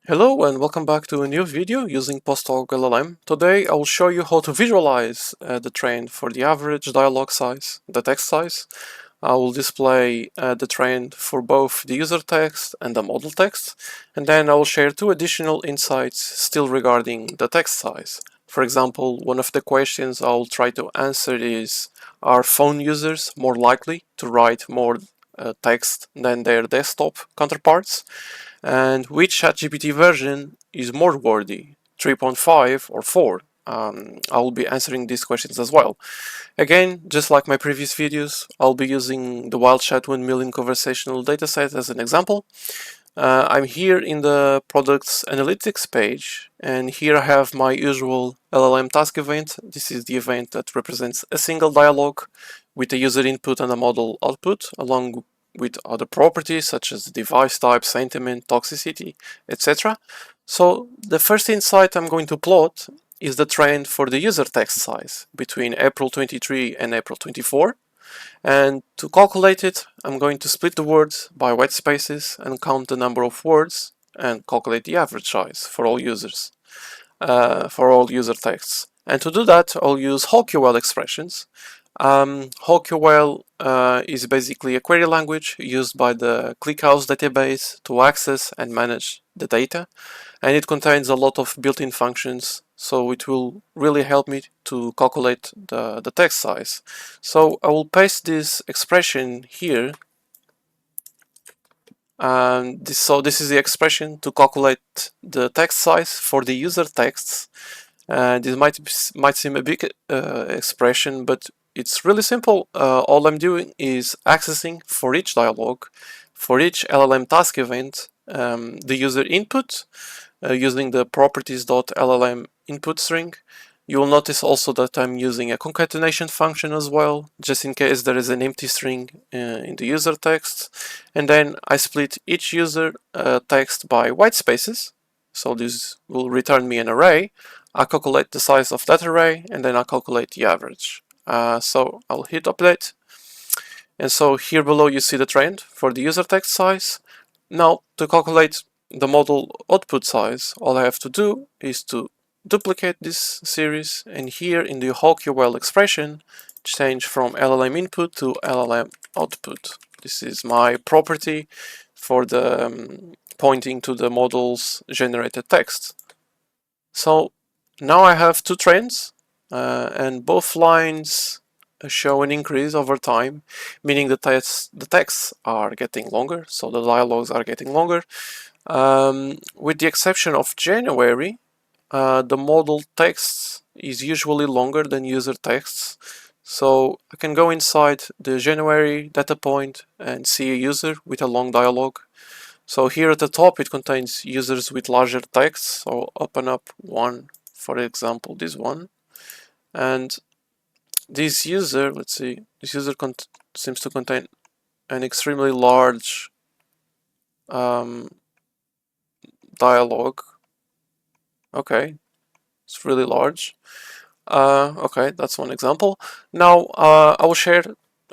Hello and welcome back to a new video using PostHog-LLM. Today I will show you how to visualize the trend for the average dialog size, the text size. I will display the trend for both the user text and the model text, and then I will share two additional insights still regarding the text size. For example, one of the questions I will try to answer is, are phone users more likely to write more text than their desktop counterparts? And which ChatGPT version is more worthy, 3.5 or 4? I will be answering these questions as well. Again, just like my previous videos, I'll be using the Wildchat 1 million conversational dataset as an example. I'm here in the products analytics page, and here I have my usual LLM task event. This is the event that represents a single dialog with a user input and a model output, along with other properties such as device type, sentiment, toxicity, etc. So the first insight I'm going to plot is the trend for the user text size between April 23 and April 24. And to calculate it, I'm going to split the words by white spaces and count the number of words and calculate the average size for all users, for all user texts. And to do that, I'll use HogQL expressions. HogQL is basically a query language used by the ClickHouse database to access and manage the data, and it contains a lot of built-in functions, so it will really help me to calculate the text size. So I will paste this expression here, and this is the expression to calculate the text size for the user texts. This might seem a big expression, but it's really simple. All I'm doing is accessing for each dialog, for each LLM task event, the user input using the properties.llm input string. You will notice also that I'm using a concatenation function as well, just in case there is an empty string in the user text. And then I split each user text by white spaces. So this will return me an array. I calculate the size of that array, and then I calculate the average. So I'll hit update. And so here below you see the trend for the user text size. Now to calculate the model output size, all I have to do is to duplicate this series, and here in the HogQL expression, change from LLM input to LLM output. This is my property for the pointing to the model's generated text. So now I have two trends, and both lines show an increase over time, meaning the texts are getting longer, so the dialogues are getting longer. With the exception of January, the model text is usually longer than user texts. So I can go inside the January data point and see a user with a long dialogue. So here at the top it contains users with larger texts. So I'll open up one, for example, this one. And this user, let's see, this user seems to contain an extremely large dialogue. Okay, it's really large. Okay, that's one example. Now I'll share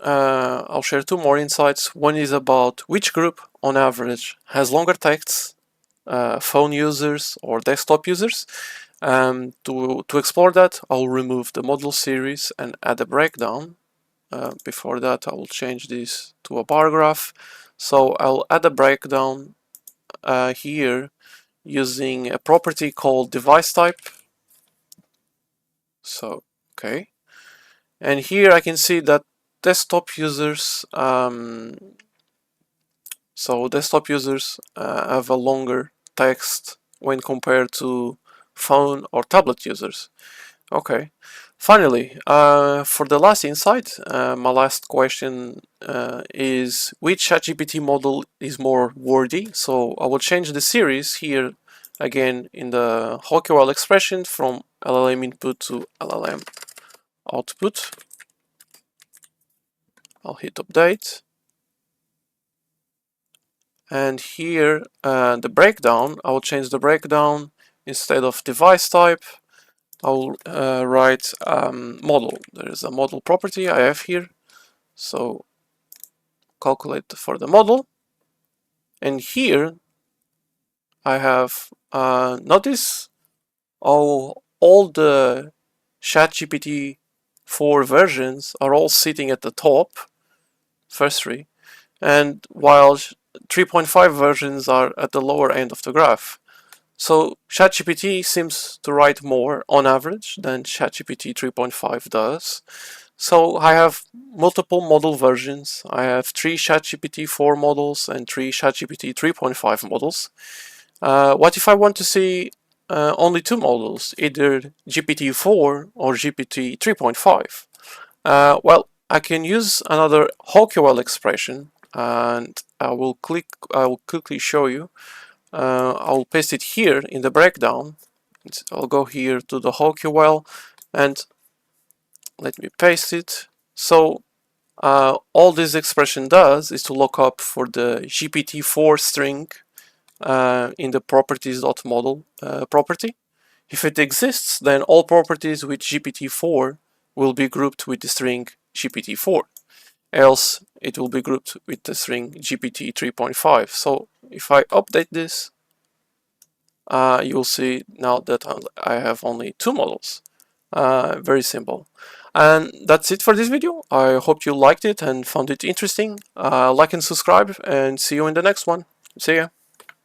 two more insights. One is about which group on average has longer texts, phone users or desktop users. To explore that, I'll remove the model series and add a breakdown. Before that, I will change this to a bar graph. So I'll add a breakdown here using a property called device type. So, okay. And here I can see that desktop users, have a longer text when compared to phone or tablet users. Okay. Finally, for the last insight, my last question is which ChatGPT model is more worthy? So I will change the series here again in the HogQL expression from LLM input to LLM output. I'll hit update. And here the breakdown, I will change the breakdown. Instead of device type, I'll write model. There is a model property I have here. So calculate for the model. And here I have notice all the ChatGPT 4 versions are all sitting at the top, first three, and while 3.5 versions are at the lower end of the graph. So ChatGPT seems to write more on average than ChatGPT 3.5 does. So I have multiple model versions. I have 3 ChatGPT 4 models and 3 ChatGPT 3.5 models. What if I want to see only 2 models, either GPT-4 or GPT 3.5? Well, I can use another HogQL expression, and I will quickly show you. I'll paste it here in the breakdown. I'll go here to the HogQL and let me paste it. So all this expression does is to look up for the GPT-4 string in the properties.model property. If it exists, then all properties with GPT-4 will be grouped with the string GPT-4. Else, it will be grouped with the string GPT 3.5. So if I update this, you'll see now that I have only 2 models. Very simple. And that's it for this video. I hope you liked it and found it interesting. Like and subscribe, and see you in the next one. See ya.